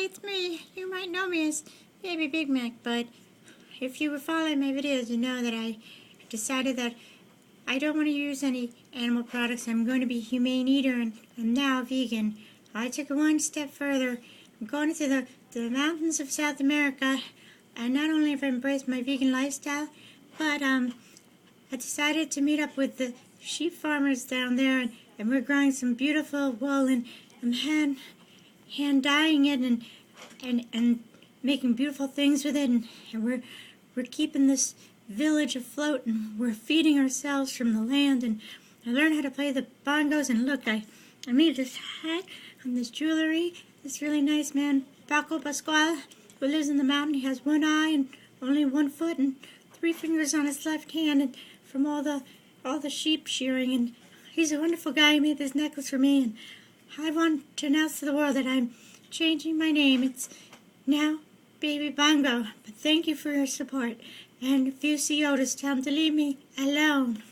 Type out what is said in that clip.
it's me. You might know me as Baby Big Mac, but if you were following my videos, you know that I decided that I don't want to use any animal products. I'm going to be a humane eater and I'm now vegan. I took it one step further. I'm going to the mountains of South America, and not only have I embraced my vegan lifestyle, but I decided to meet up with the sheep farmers down there, and we're growing some beautiful wool, and I'm hand dyeing it and making beautiful things with it, and we're keeping this village afloat, and we're feeding ourselves from the land. And I learned how to play the bongos, and look, I made this hat and this jewelry. This really nice man, Paco Pascual, who lives in the mountain. He has one eye and only one foot and 3 fingers on his left hand, and from all the sheep shearing. And he's a wonderful guy. He made this necklace for me, and I want to announce to the world that I'm changing my name. It's now Baby Bongo. But thank you for your support. And if you see Otis, tell him to leave me alone.